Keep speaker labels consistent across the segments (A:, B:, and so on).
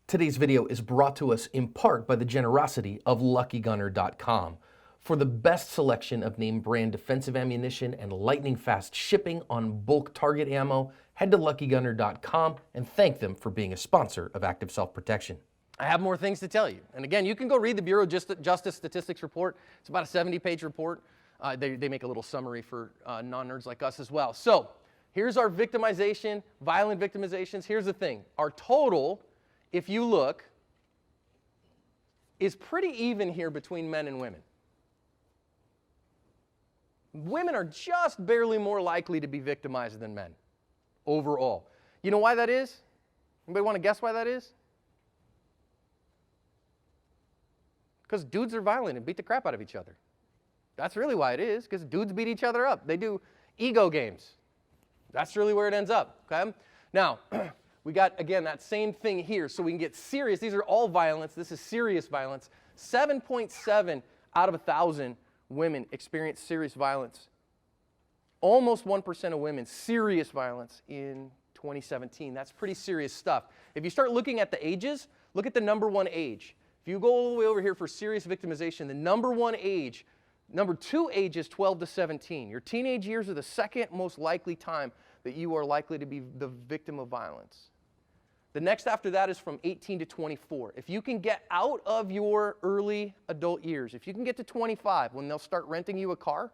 A: Today's video is brought to us in part by the generosity of luckygunner.com. For the best selection of name brand defensive ammunition and lightning fast shipping on bulk target ammo, head to luckygunner.com and thank them for being a sponsor of Active Self-Protection. I have more things to tell you. And again, you can go read the Bureau of Justice Statistics report. It's about a 70-page report. They make a little summary for non-nerds like us as well. So here's our victimization, violent victimizations. Here's the thing. Our total, if you look, is pretty even here between men and women. Women are just barely more likely to be victimized than men overall. You know why that is? Anybody want to guess why that is? Because dudes are violent and beat the crap out of each other. That's really why it is, because dudes beat each other up. They do ego games. That's really where it ends up, okay? Now, we got, again, that same thing here, so we can get serious. These are all violence. This is serious violence. 7.7 out of 1,000 women experience serious violence. Almost 1% of women, serious violence in 2017. That's pretty serious stuff. If you start looking at the ages, look at the number one age. If you go all the way over here for serious victimization, the number two age is 12 to 17. Your teenage years are the second most likely time that you are likely to be the victim of violence. The next after that is from 18 to 24. If you can get out of your early adult years, if you can get to 25 when they'll start renting you a car,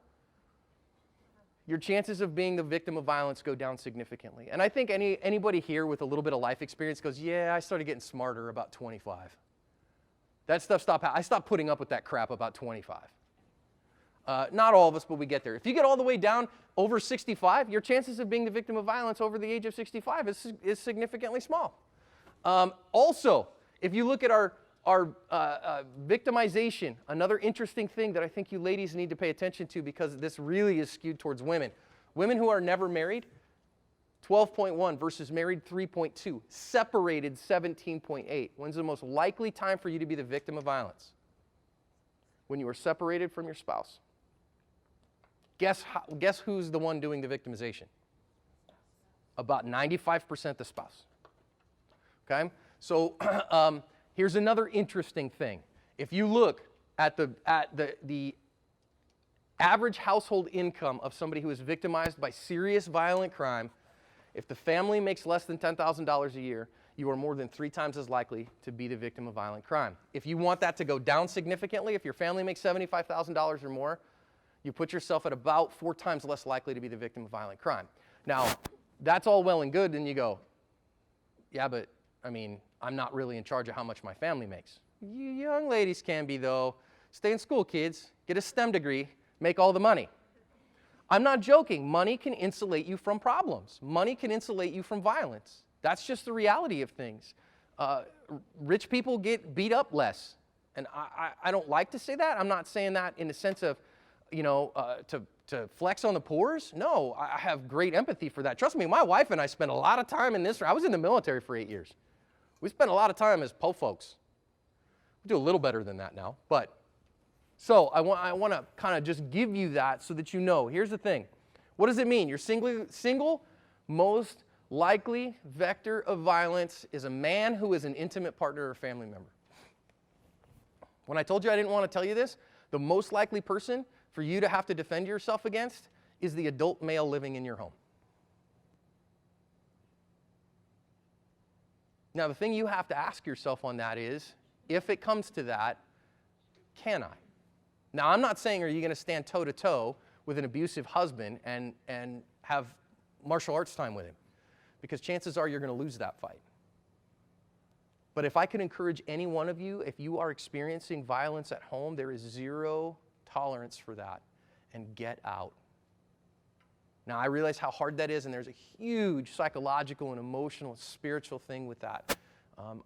A: your chances of being the victim of violence go down significantly. And I think anybody here with a little bit of life experience goes, yeah, I started getting smarter about 25. That stuff I stopped putting up with that crap about 25. Not all of us, but we get there. If you get all the way down over 65, your chances of being the victim of violence over the age of 65 is significantly small. Also, if you look at our victimization, another interesting thing that I think you ladies need to pay attention to because this really is skewed towards women. Women who are never married, 12.1 versus married 3.2, separated 17.8. When's the most likely time for you to be the victim of violence? When you are separated from your spouse. Guess who's the one doing the victimization? About 95% the spouse. Okay? So here's another interesting thing. If you look at the average household income of somebody who is victimized by serious violent crime, if the family makes less than $10,000 a year, you are more than 3 times as likely to be the victim of violent crime. If you want that to go down significantly, if your family makes $75,000 or more, you put yourself at about 4 times less likely to be the victim of violent crime. Now, that's all well and good, and you go, yeah, but, I mean, I'm not really in charge of how much my family makes. You young ladies can be, though. Stay in school, kids. Get a STEM degree. Make all the money. I'm not joking. Money can insulate you from problems. Money can insulate you from violence. That's just the reality of things. Rich people get beat up less. And I don't like to say that. I'm not saying that in the sense of, to flex on the poors. No, I have great empathy for that. Trust me, my wife and I spent a lot of time in this. I was in the military for 8 years. We spent a lot of time as po folks. We do a little better than that now. But so I want to kind of just give you that so that you know. Here's the thing. What does it mean? Your single most likely vector of violence is a man who is an intimate partner or family member. When I told you I didn't want to tell you this, the most likely person for you to have to defend yourself against is the adult male living in your home. Now, the thing you have to ask yourself on that is, if it comes to that, can I? Now, I'm not saying are you going to stand toe-to-toe with an abusive husband and have martial arts time with him, because chances are you're going to lose that fight. But if I could encourage any one of you, if you are experiencing violence at home, there is zero tolerance for that, and get out. Now, I realize how hard that is, and there's a huge psychological and emotional and spiritual thing with that.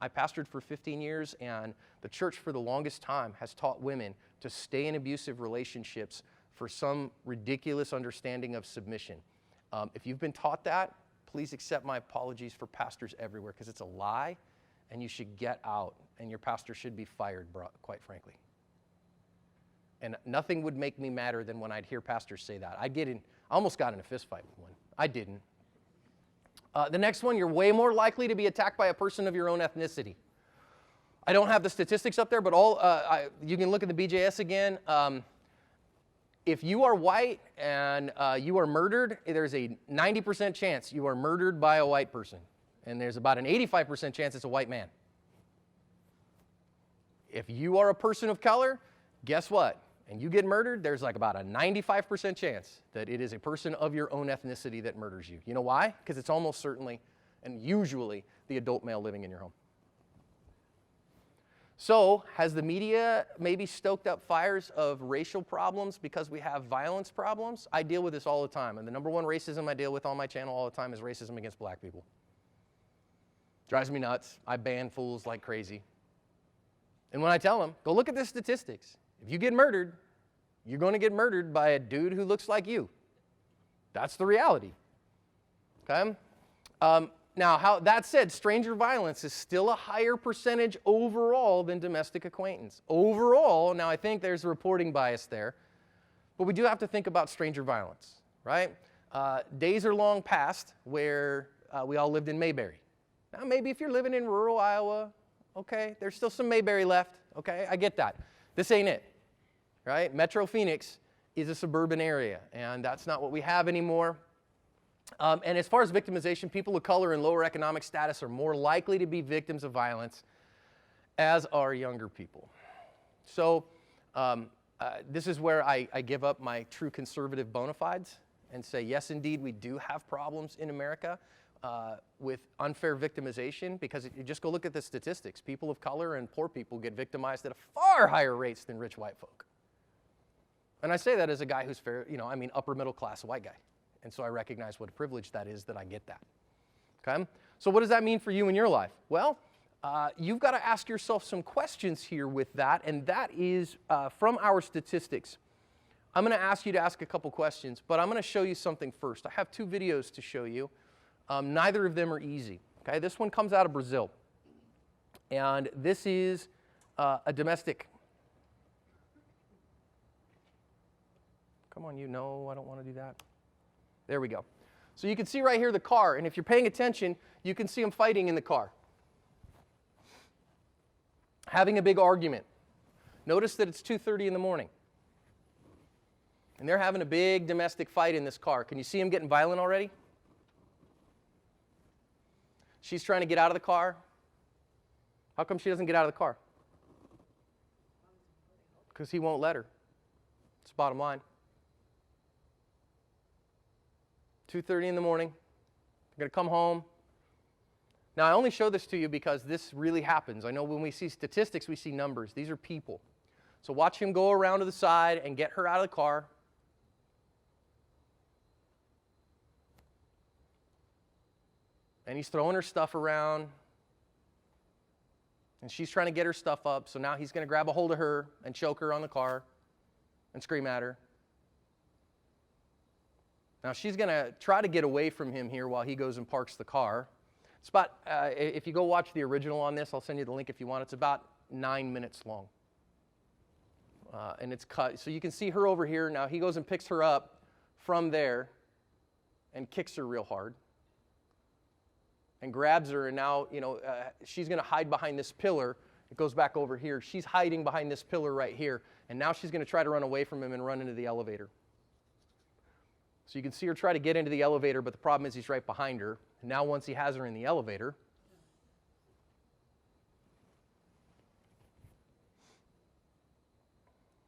A: I pastored for 15 years, and the church for the longest time has taught women to stay in abusive relationships for some ridiculous understanding of submission. If you've been taught that, please accept my apologies for pastors everywhere, because it's a lie, and you should get out, and your pastor should be fired, quite frankly. And nothing would make me madder than when I'd hear pastors say that. I almost got in a fist fight with one. I didn't. The next one, you're way more likely to be attacked by a person of your own ethnicity. I don't have the statistics up there, but you can look at the BJS again. If you are white and you are murdered, there's a 90% chance you are murdered by a white person. And there's about an 85% chance it's a white man. If you are a person of color, guess what? And you get murdered, there's like about a 95% chance that it is a person of your own ethnicity that murders you. You know why? Because it's almost certainly and usually the adult male living in your home. So, has the media maybe stoked up fires of racial problems because we have violence problems? I deal with this all the time, and the number one racism I deal with on my channel all the time is racism against black people. Drives me nuts. I ban fools like crazy. And when I tell them, go look at the statistics. If you get murdered, you're going to get murdered by a dude who looks like you. That's the reality. Okay? Now, that said, stranger violence is still a higher percentage overall than domestic acquaintance. Overall, now I think there's a reporting bias there, but we do have to think about stranger violence, right? Days are long past where we all lived in Mayberry. Now, maybe if you're living in rural Iowa, okay, there's still some Mayberry left, okay, I get that. This ain't it, right? Metro Phoenix is a suburban area, and that's not what we have anymore. And as far as victimization, people of color and lower economic status are more likely to be victims of violence, as are younger people. So this is where I give up my true conservative bona fides and say, yes, indeed, we do have problems in America with unfair victimization, because you just go look at the statistics. People of color and poor people get victimized at a far higher rates than rich white folk. And I say that as a guy who's fair, you know, I mean upper middle class white guy. And so I recognize what a privilege that is that I get that. Okay? So what does that mean for you in your life? Well, you've got to ask yourself some questions here with that, and that is from our statistics. I'm going to ask you to ask a couple questions, but I'm going to show you something first. I have two videos to show you. Neither of them are easy. Okay? This one comes out of Brazil, and this is a domestic. Come on, you know I don't want to do that. There we go. So you can see right here the car, and if you're paying attention, you can see them fighting in the car. Having a big argument. Notice that it's 2:30 in the morning. And they're having a big domestic fight in this car. Can you see them getting violent already? She's trying to get out of the car. How come she doesn't get out of the car? Because he won't let her. It's the bottom line. 2:30 in the morning. You're going to come home. Now, I only show this to you because this really happens. I know when we see statistics, we see numbers. These are people. So watch him go around to the side and get her out of the car. And he's throwing her stuff around. And she's trying to get her stuff up. So now he's going to grab a hold of her and choke her on the car and scream at her. Now, she's going to try to get away from him here while he goes and parks the car. It's about, if you go watch the original on this, I'll send you the link if you want. It's about 9 minutes long. And it's cut. So you can see her over here. Now, he goes and picks her up from there and kicks her real hard and grabs her. And now, you know, she's going to hide behind this pillar. It goes back over here. She's hiding behind this pillar right here. And now she's going to try to run away from him and run into the elevator. So you can see her try to get into the elevator, but the problem is he's right behind her. And now once he has her in the elevator,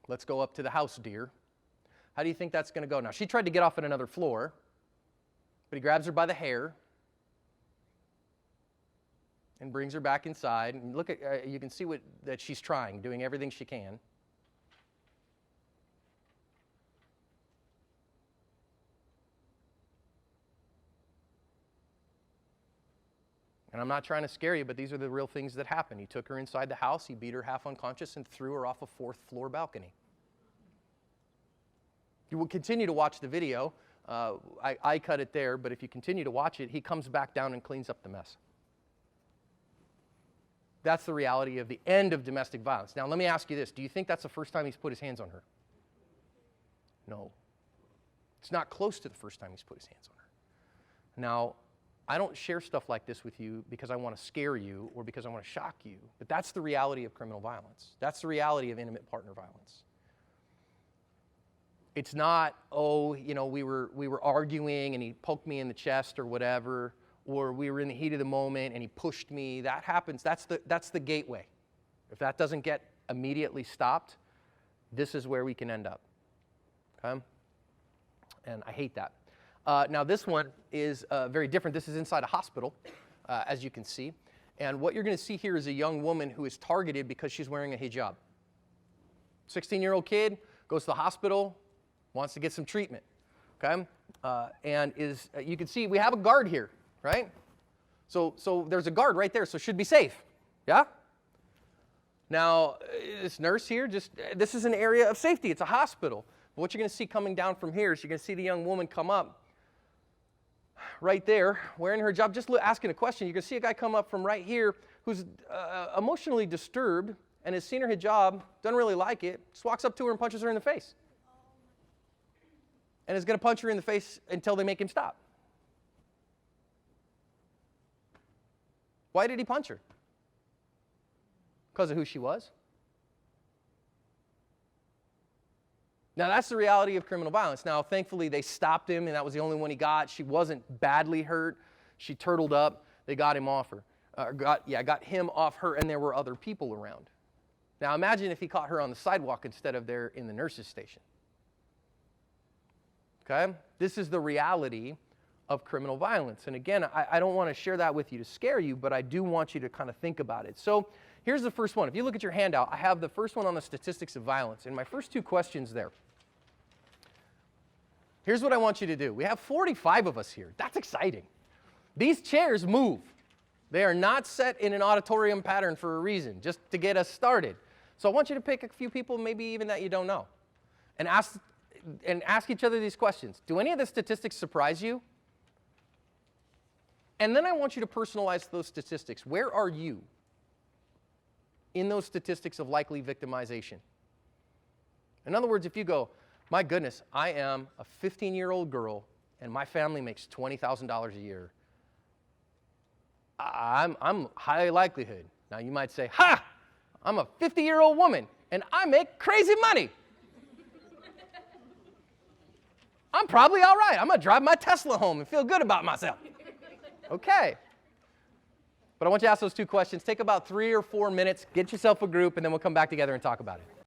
A: let's go up to the house, dear. How do you think that's going to go? Now, she tried to get off at another floor, but he grabs her by the hair and brings her back inside. And look at, you can see that she's trying, doing everything she can. And I'm not trying to scare you, but these are the real things that happen. He took her inside the house, he beat her half unconscious, and threw her off a 4th floor balcony. You will continue to watch the video. I cut it there, but if you continue to watch it, he comes back down and cleans up the mess. That's the reality of the end of domestic violence. Now, let me ask you this. Do you think that's the first time he's put his hands on her? No. It's not close to the first time he's put his hands on her. Now, I don't share stuff like this with you because I want to scare you or because I want to shock you. But that's the reality of criminal violence. That's the reality of intimate partner violence. It's not, oh, you know, we were arguing and he poked me in the chest or whatever, or we were in the heat of the moment and he pushed me. That happens. That's the gateway. If that doesn't get immediately stopped, this is where we can end up. Okay? And I hate that. Now this one is very different. This is inside a hospital, as you can see. And what you're going to see here is a young woman who is targeted because she's wearing a hijab. 16-year-old kid goes to the hospital, wants to get some treatment. Okay? And you can see we have a guard here, right? So there's a guard right there, so should be safe. Yeah? Now, this nurse here, this is an area of safety. It's a hospital. But what you're going to see coming down from here is you're going to see the young woman come up right there, wearing her hijab, just asking a question. You can see a guy come up from right here who's emotionally disturbed and has seen her hijab, doesn't really like it, just walks up to her and punches her in the face. And is going to punch her in the face until they make him stop. Why did he punch her? Because of who she was? Now, that's the reality of criminal violence. Now, thankfully, they stopped him, and that was the only one he got. She wasn't badly hurt. She turtled up. They got him off her. Got him off her, and there were other people around. Now, imagine if he caught her on the sidewalk instead of there in the nurse's station. Okay? This is the reality of criminal violence. And again, I don't want to share that with you to scare you, but I do want you to kind of think about it. So here's the first one. If you look at your handout, I have the first one on the statistics of violence. And my first two questions there. Here's what I want you to do. We have 45 of us here. That's exciting. These chairs move. They are not set in an auditorium pattern for a reason, just to get us started. So I want you to pick a few people, maybe even that you don't know, and ask each other these questions. Do any of the statistics surprise you? And then I want you to personalize those statistics. Where are you in those statistics of likely victimization? In other words, if you go, my goodness, I am a 15-year-old girl and my family makes $20,000 a year, I'm high likelihood. Now you might say, ha! I'm a 50-year-old woman and I make crazy money. I'm probably all right. I'm going to drive my Tesla home and feel good about myself. Okay. But I want you to ask those two questions. Take about 3 or 4 minutes, get yourself a group, and then we'll come back together and talk about it.